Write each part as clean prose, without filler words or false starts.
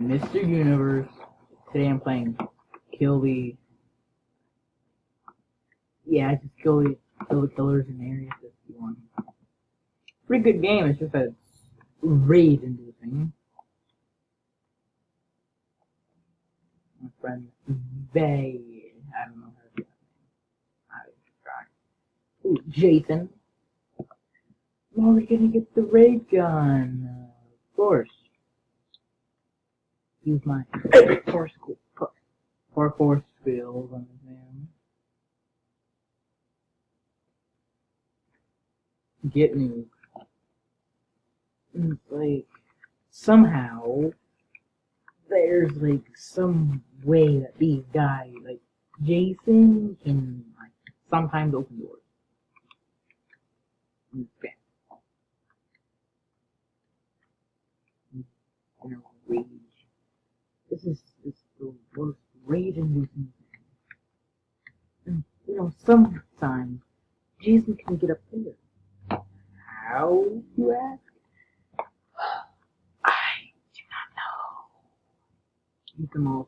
Mr. Universe. Today I'm playing Kill the... Yeah, just kill the killers in Area 51. Pretty good game, it's just that it's rage-inducing. My friend Vay... I don't know how to do that name. I try. Ooh, Jason. Well, we're gonna get the ray gun. Of course. Use my parkour skills on this man. Get nuked. It's like, somehow, there's like some way that these guys, like Jason, can like sometimes open doors. Okay. You know, rage. This is the worst rage-inducing thing. And you know, sometimes Jason can get up there. How, you ask? I do not know. You can also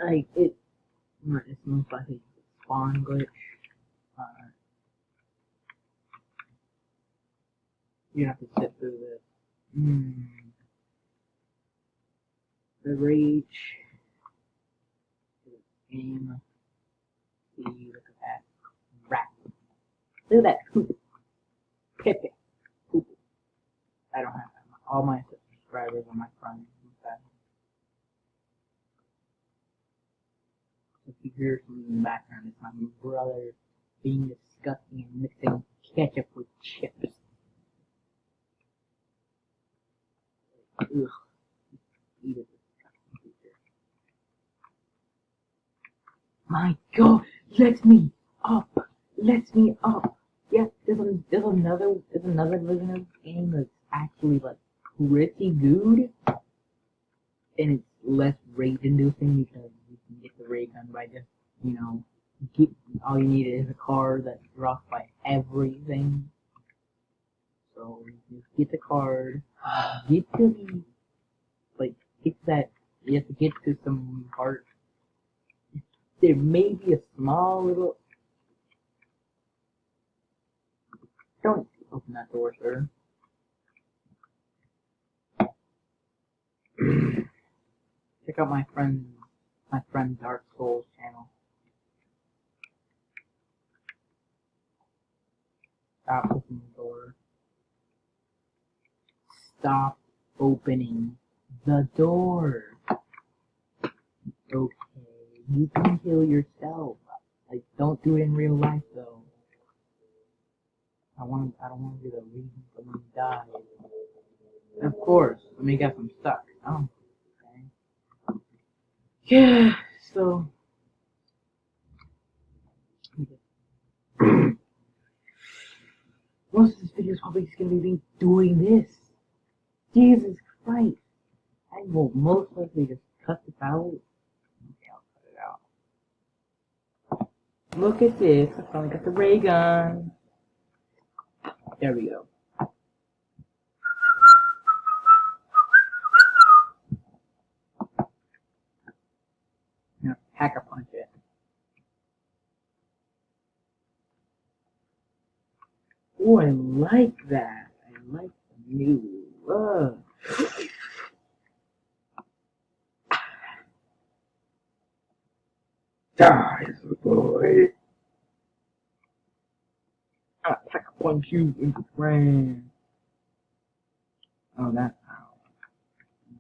like it's most likely a spawn glitch. You have to sit through this. The rage. Game. See, look at that. Rat. Look at that poop. Pepe. Poop. I don't have all my subscribers on my front. If you hear something in the background, it's my brother being disgusting and mixing ketchup with chips. Ugh. Eat it. My God, let me up! Let me up! Yeah, there's another version of this game that's actually like pretty good, and it's less rage-inducing because you can get the ray gun by just, you know, all you need is a card that drops by everything. So you just get the card, get to the, like, get that, you have to get to some part. There may be a small little... Don't open that door, sir. Check out my friend Dark Souls channel. Stop opening the door. Stop opening the door. Okay, you can kill yourself. Like, don't do it in real life though. I don't want to be the reason someone died. Of course, let me guess, I'm stuck. Oh, okay. Yeah, so most of this video is probably just gonna be me doing this. Jesus Christ. I will most likely just cut this out. Okay, I'll cut it out. Look at this. I finally got the ray gun. There we go. Now, hacker punch it. Oh, I like that. I like the new look. Die, boy. I'll hacker punch you in the brain. Oh, that's how.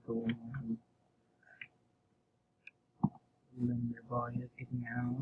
Cool. Then your body is getting out.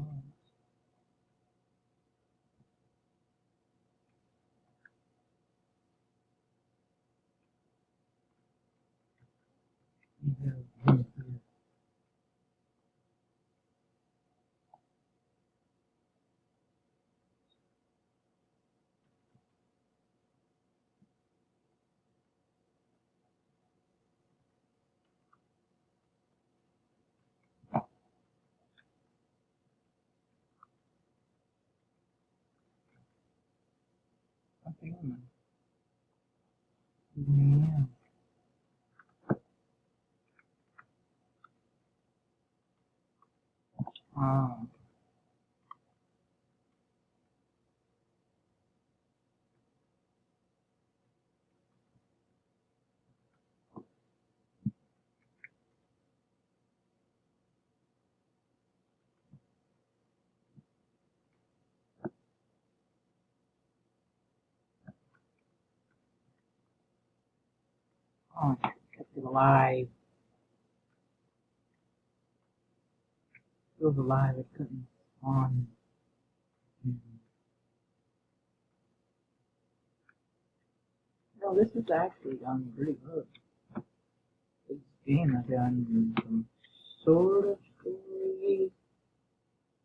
Okay, yeah. Oh, I kept it alive. It was alive, it couldn't spawn. No, this has actually gone pretty good. This game has done some sort of story,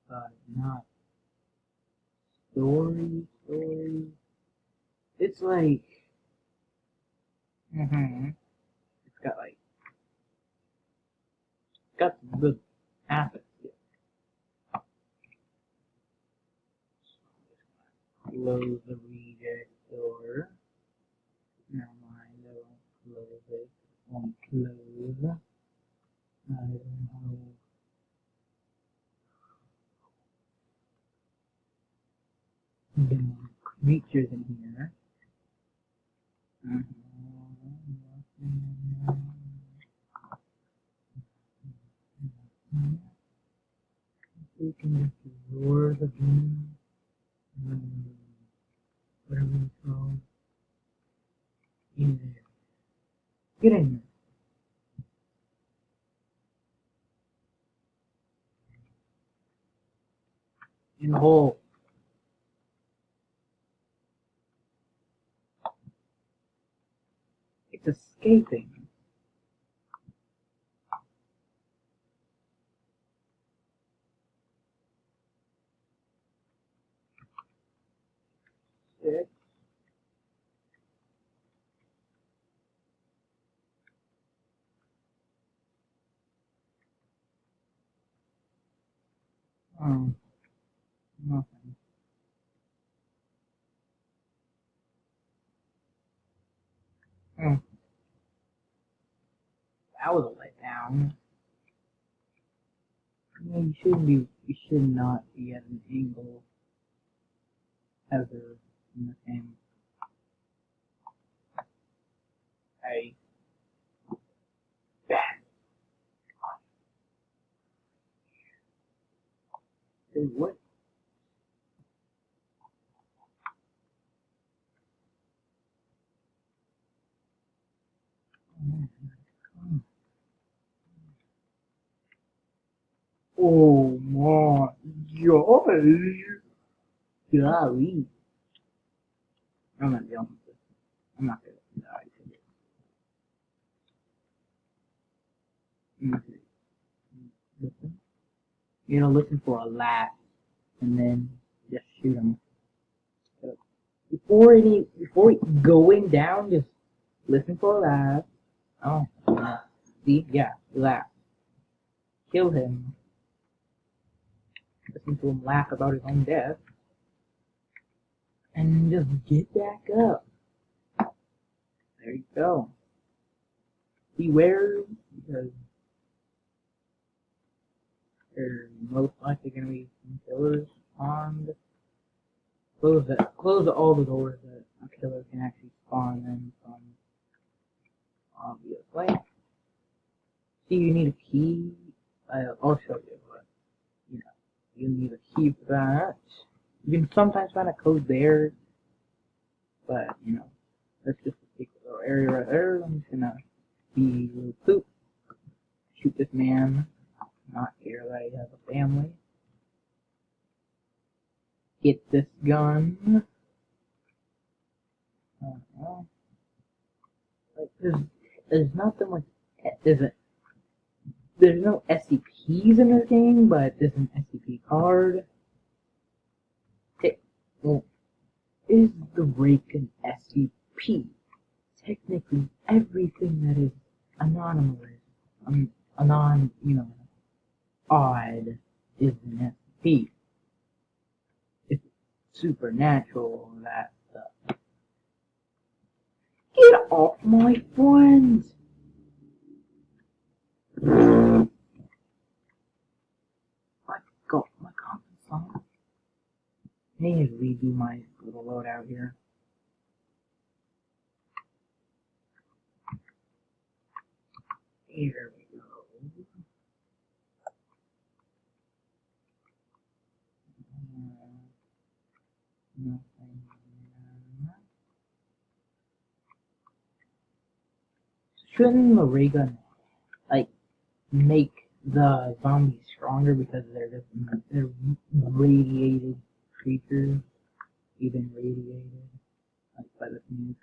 but not story. It's like, it's got like, it's got some good habits. Close the reject door. Never mind, I won't close it. Won't close. I don't know. There are creatures in here. We can explore the game. Whatever it's called. In there. Get in there. In the hole. It's escaping. Six. Oh, nothing. Oh, that was a letdown. Yeah, you should not be at an angle ever in the game. Hey, bad. Dude, what? Oh my gosh. Golly. I'm not dealing with this. I'm not gonna die to this. Okay. Listen. You know, listen for a laugh and then just shoot him. Before going down, just listen for a laugh. Oh, yeah. See? Yeah, laugh. Kill him. Listen to him laugh about his own death. And just get back up. There you go. Beware, because there's most likely going to be some killers armed. Close all the doors that a killer can actually spawn in from, obviously. See, you need a key. I'll show you, but, you know, you need a key for that. You can sometimes find a code there, but, you know, that's just a secret little area right there. I'm just gonna be real poop. Shoot this man. Not care that he has a family. Get this gun. Well, like, there's nothing like, there's no SCPs in this game, but there's an SCP card. Well, is the rake an SCP? Technically, everything that is anonymous, odd, is an SCP. It's supernatural, that stuff. Get off my friend! I got my confidence on. I need to redo my little loadout here. Here we go. Nothing. shouldn't the ray gun like make the zombies stronger because they're radiated creatures, even radiated like by the things.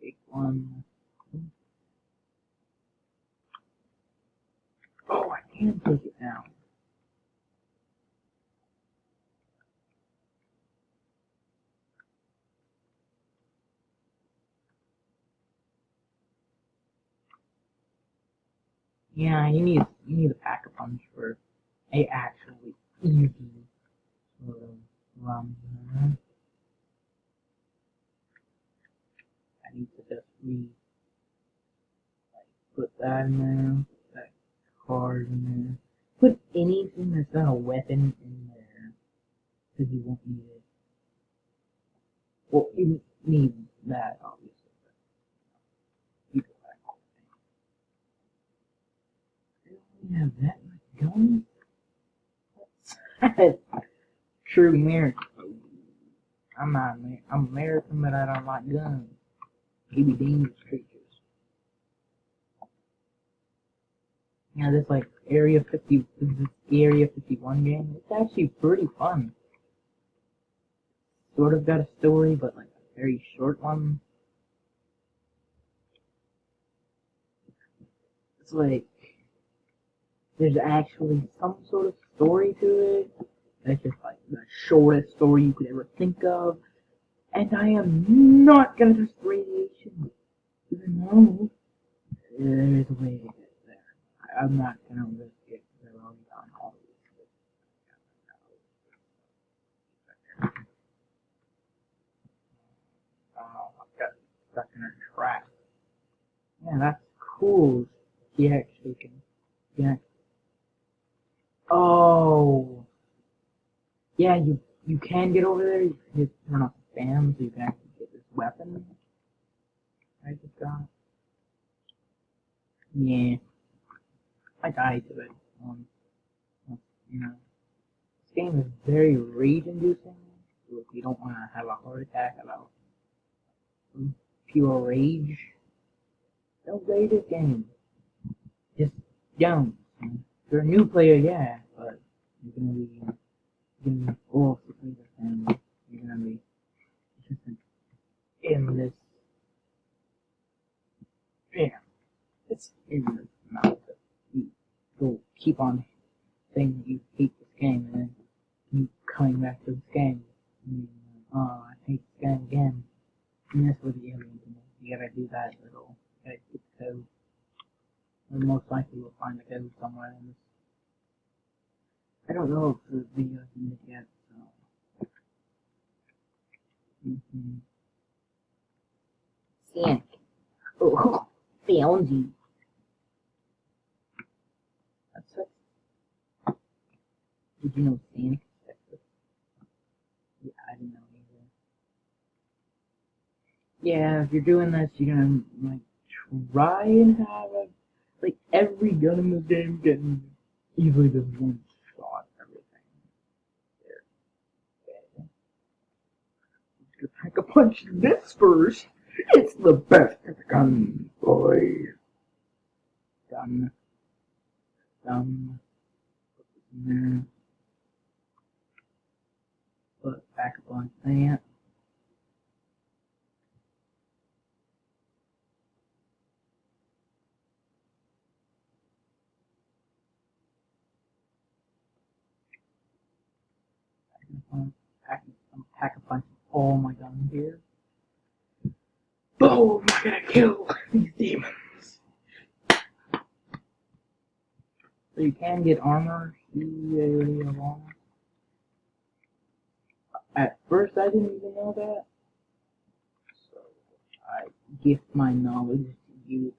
Big one. Oh, I can take it down. Yeah, you need a pack-a-punch for a actually easy sort of run. I need to just put that in there, that card in there. Put anything that's not a weapon in there, because you won't need it. Well, you need that, obviously. But you don't have that much guns? True American. I'm not American. I'm American, but I don't like guns. Maybe dangerous creatures. Yeah, this like this Area 51 game. It's actually pretty fun. Sort of got a story, but like a very short one. It's like there's actually some sort of story to it. That's just like the shortest story you could ever think of. And I am not gonna touch the radiation, even though there is a way to get there. I'm not gonna risk it. They're already on all of this. Oh, I got stuck in a trap. Yeah, that's cool. He actually can. Yeah. Oh. Yeah, you can get over there. You can just turn off the spam so you can actually get this weapon. I just got. Yeah. I died to it. You know, this game is very rage-inducing. So if you don't want to have a heart attack about pure rage, don't play this game. Just don't. If you're a new player, yeah, but you're gonna be forced to play this game. You're gonna be just in this, yeah, it's in this amount that you will keep on saying that you hate this game and then keep coming back to this game. And, oh, I hate this game again. And that's what the alien thing is. You gotta do that little, you gotta get the code. And most likely you'll find the code somewhere in this. I don't know if the video's in it yet, so. Sonic. Oh, found you. That's it. Did you know Sonic is Texas? Yeah, I didn't know either. Yeah, if you're doing this, you're gonna, like, try and have a, like, every gun in this game getting easily just one shot everything. There. Okay. Let's go pack a punch this first. It's the best of the guns, boy. Gun. Gun. Put this in there. Put back a punch that. Pack a punch all my guns here. Boom! I gotta kill these demons. So you can get armor really along. At first, I didn't even know that. So I gift my knowledge to you